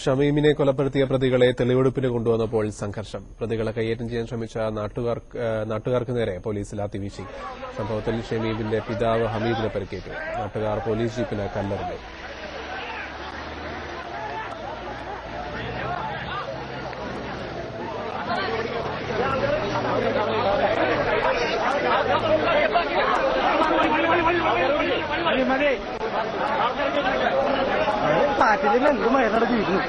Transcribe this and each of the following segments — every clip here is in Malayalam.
ഷമീമിനെ കൊലപ്പെടുത്തിയ പ്രതികളെ തെളിവെടുപ്പിന് കൊണ്ടുവന്നപ്പോൾ സംഘർഷം. പ്രതികളെ കയ്യേറ്റം ചെയ്യാൻ ശ്രമിച്ച നാട്ടുകാർക്ക് നേരെ പോലീസ് ലാത്തിവീശി. സംഭവത്തിൽ ഷമീമിന്റെ പിതാവ് ഹമീദിന് പരിക്കേറ്റു. നാട്ടുകാർ പോലീസ് ജീപ്പിന് കല്ലെറിഞ്ഞു. പാറ്റിൽ എന്ത് മരുന്നട ജീവിക്കുന്നു.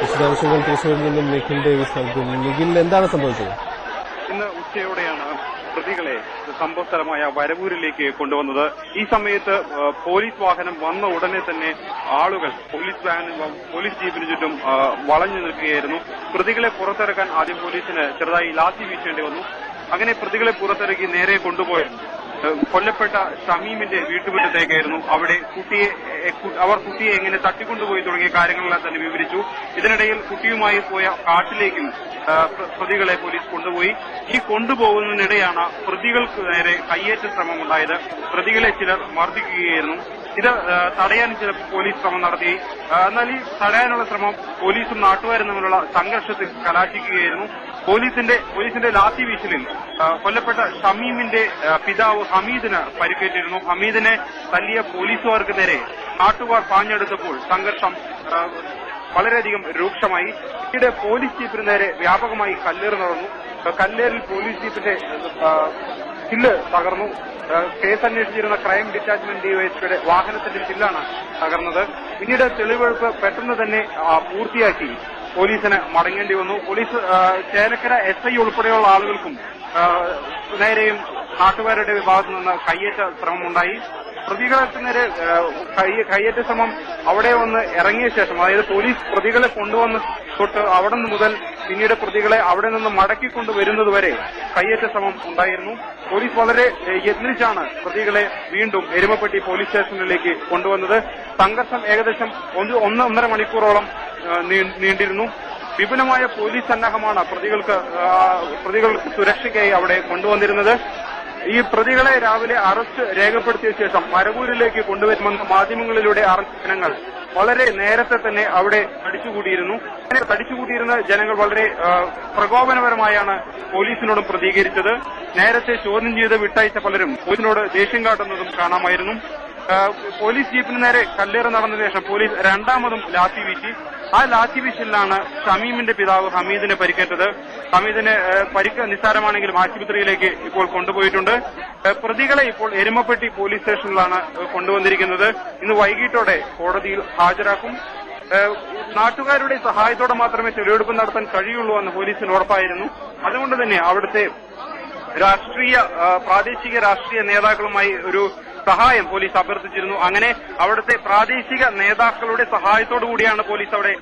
വിശദാംശങ്ങൾ തൃശ്ശൂരിൽ നിന്നും നിഖിൽ ഡേവിസ് നൽകും. നിഖിൽ, എന്താണ് സംഭവിച്ചത്? ഇന്ന് ഉച്ചയോടെയാണ് പ്രതികളെ സംഭവ സ്ഥലമായ വരവൂരിലേക്ക് കൊണ്ടുവന്നത്. ഈ സമയത്ത് പോലീസ് വാഹനം വന്ന ഉടനെ തന്നെ ആളുകൾ പോലീസ് ജീപ്പിന് ചുറ്റും വളഞ്ഞു നിൽക്കുകയായിരുന്നു. പ്രതികളെ പുറത്തിറക്കാൻ ആദ്യം പോലീസിന് ചെറുതായി ലാത്തി വീശേണ്ടി വന്നു. അങ്ങനെ പ്രതികളെ പുറത്തിറക്കി നേരെ കൊണ്ടുപോയ കൊല്ലപ്പെട്ട ഷമീമിന്റെ വീട്ടുമുറ്റത്തേക്കായിരുന്നു. അവിടെ കുട്ടിയെ എങ്ങനെ തട്ടിക്കൊണ്ടുപോയി തുടങ്ങിയ കാര്യങ്ങളെല്ലാം തന്നെ വിവരിച്ചു. ഇതിനിടയിൽ കുട്ടിയുമായി പോയ കാട്ടിലേക്കും പ്രതികളെ പോലീസ് കൊണ്ടുപോയി. ഈ കൊണ്ടുപോകുന്നതിനിടെയാണ് പ്രതികൾക്ക് നേരെ കയ്യേറ്റ ശ്രമം ഉണ്ടായത്. പ്രതികളെ ചിലർ മർദ്ദിക്കുകയായിരുന്നു. ഇത് തടയാൻ ചിലപ്പോൾ പോലീസ് ശ്രമം നടത്തി. എന്നാൽ ഈ തടയാനുള്ള ശ്രമം പോലീസും നാട്ടുകാരും തമ്മിലുള്ള സംഘർഷത്തിൽ കലാശിക്കുകയായിരുന്നു. പോലീസിന്റെ ലാത്തി വീശലിൽ കൊല്ലപ്പെട്ട ഷമീമിന്റെ പിതാവ് ഹമീദിന് പരിക്കേറ്റിരുന്നു. ഹമീദിനെ തല്ലിയ പോലീസുകാർക്ക് നേരെ നാട്ടുകാർ പാഞ്ഞെടുത്തപ്പോൾ സംഘർഷം വളരെയധികം രൂക്ഷമായി. പിന്നീട് പോലീസ് ജീപ്പിന് നേരെ വ്യാപകമായി കല്ലേറ് നടന്നു. കല്ലേറിൽ പോലീസ് ജീപ്പിന്റെ ചില്ല് തകർന്നു. കേസ് അന്വേഷിച്ചിരുന്ന ക്രൈം ഡിറ്റാച്ച്മെന്റ് ഡിവൈഎസ്പിയുടെ വാഹനത്തിന്റെ ചില്ലാണ് തകർന്നത്. പിന്നീട് തെളിവെടുപ്പ് പെട്ടെന്ന് തന്നെ പൂർത്തിയാക്കി പോലീസിന് മടങ്ങേണ്ടി വന്നു. പോലീസ് ചേലക്കര SI ഉൾപ്പെടെയുള്ള ആളുകൾക്കും നേരെയും നാട്ടുകാരുടെ വിഭാഗത്തു നിന്ന് കയ്യേറ്റ ശ്രമമുണ്ടായി. പ്രതികൾക്ക് നേരെ കയ്യേറ്റ ശ്രമം അവിടെ വന്ന് ഇറങ്ങിയ ശേഷം, അതായത് പോലീസ് പ്രതികളെ കൊണ്ടുവന്ന് തൊട്ട് അവിടെ നിന്ന് മുതൽ പിന്നീട് പ്രതികളെ അവിടെ നിന്ന് മടക്കിക്കൊണ്ടുവരുന്നതുവരെ കയ്യേറ്റ ശ്രമം ഉണ്ടായിരുന്നു. പോലീസ് വളരെ യത്നിച്ചാണ് പ്രതികളെ വീണ്ടും എരുമപ്പെട്ടി പോലീസ് സ്റ്റേഷനിലേക്ക് കൊണ്ടുവന്നത്. സംഘർഷം ഏകദേശം 1.5 മണിക്കൂറോളം നീണ്ടിരുന്നു. വിപുലമായ പോലീസ് സന്നാഹമാണ് പ്രതികൾക്ക് സുരക്ഷയ്ക്കായി അവിടെ കൊണ്ടുവന്നിരുന്നത്. ഈ പ്രതികളെ രാവിലെ അറസ്റ്റ് രേഖപ്പെടുത്തിയ ശേഷം വരവൂരിലേക്ക് കൊണ്ടുവരുമെന്ന് മാധ്യമങ്ങളിലൂടെ അറിഞ്ഞ ജനങ്ങൾ വളരെ നേരത്തെ തന്നെ അവിടെ തടിച്ചുകൂടിയിരുന്നു. തടിച്ചുകൂടിയിരുന്ന ജനങ്ങൾ വളരെ പ്രകോപനപരമായാണ് പോലീസിനോടും പ്രതികരിച്ചത്. നേരത്തെ ചോദ്യം ചെയ്ത് വിട്ടയച്ച പലരും പോലീസിനോട് ദേഷ്യം കാട്ടുന്നതും കാണാമായിരുന്നു. പോലീസ് ജീപ്പിന് നേരെ കല്ലേറ് നടന്ന ശേഷം പോലീസ് രണ്ടാമതും ലാത്തി വീശി. ആ ലാത്തി വീശലിലാണ് ഷമീമിന്റെ പിതാവ് ഹമീദിന് പരിക്കേറ്റത്. ഹമീദിന് പരിക്ക് നിസ്സാരമാണെങ്കിലും ആശുപത്രിയിലേക്ക് ഇപ്പോൾ കൊണ്ടുപോയിട്ടുണ്ട്. പ്രതികളെ ഇപ്പോൾ എരുമപ്പെട്ടി പോലീസ് സ്റ്റേഷനിലാണ് കൊണ്ടുവന്നിരിക്കുന്നത്. ഇന്ന് വൈകിട്ടോടെ കോടതിയിൽ ഹാജരാക്കും. നാട്ടുകാരുടെ സഹായത്തോടെ മാത്രമേ തെളിവെടുപ്പ് നടത്താൻ കഴിയുള്ളൂ എന്ന് പോലീസിന് ഉറപ്പായിരുന്നു. അതുകൊണ്ട് തന്നെ അവിടുത്തെ പ്രാദേശിക രാഷ്ട്രീയ നേതാക്കളുമായി ഒരു സഹായം പോലീസ് അഭ്യർത്ഥിച്ചിരുന്നു. അങ്ങനെ അവിടുത്തെ പ്രാദേശിക നേതാക്കളുടെ സഹായത്തോടു കൂടിയാണ് പോലീസ് അവിടെ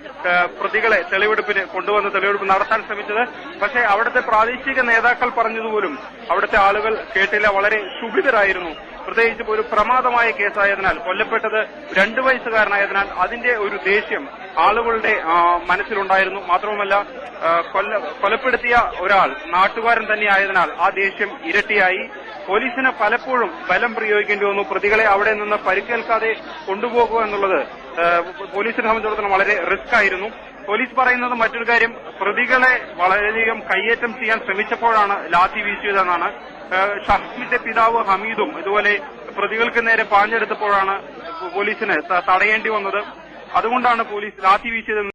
പ്രതികളെ തെളിവെടുപ്പ് നടത്താൻ ശ്രമിച്ചത്. പക്ഷേ അവിടുത്തെ പ്രാദേശിക നേതാക്കൾ പറഞ്ഞതുപോലും അവിടുത്തെ ആളുകൾ കേട്ടില്ല. വളരെ ക്ഷുഭിതരായിരുന്നു. പ്രത്യേകിച്ച് ഒരു പ്രമാദമായ കേസായതിനാൽ, കൊല്ലപ്പെട്ടത് 2 വയസ്സുകാരനായതിനാൽ അതിന്റെ ഒരു ദേഷ്യം ആളുകളുടെ മനസ്സിലുണ്ടായിരുന്നു. മാത്രവുമല്ല, കൊലപ്പെടുത്തിയ ഒരാൾ നാട്ടുകാരൻ തന്നെയായതിനാൽ ആ ദേഷ്യം ഇരട്ടിയായി. പോലീസിന് പലപ്പോഴും ബലം പ്രയോഗിക്കേണ്ടി വന്നു. പ്രതികളെ അവിടെ നിന്ന് പരിക്കേൽക്കാതെ കൊണ്ടുപോകുക എന്നുള്ളത് പോലീസിനെ സംബന്ധിച്ചിടത്തോളം വളരെ റിസ്ക് ആയിരുന്നു. പോലീസ് പറയുന്നത് മറ്റൊരു കാര്യം, പ്രതികളെ വളരെയധികം കയ്യേറ്റം ചെയ്യാൻ ശ്രമിച്ചപ്പോഴാണ് ലാത്തി വീശിയതെന്നാണ്. ഷഹീദിന്റെ പിതാവ് ഹമീദും ഇതുപോലെ പ്രതികൾക്ക് നേരെ പാഞ്ഞെടുത്തപ്പോഴാണ് പോലീസിന് തടയേണ്ടി വന്നത്. അതുകൊണ്ടാണ് പോലീസ് ലാത്തി വീശിയതെന്ന്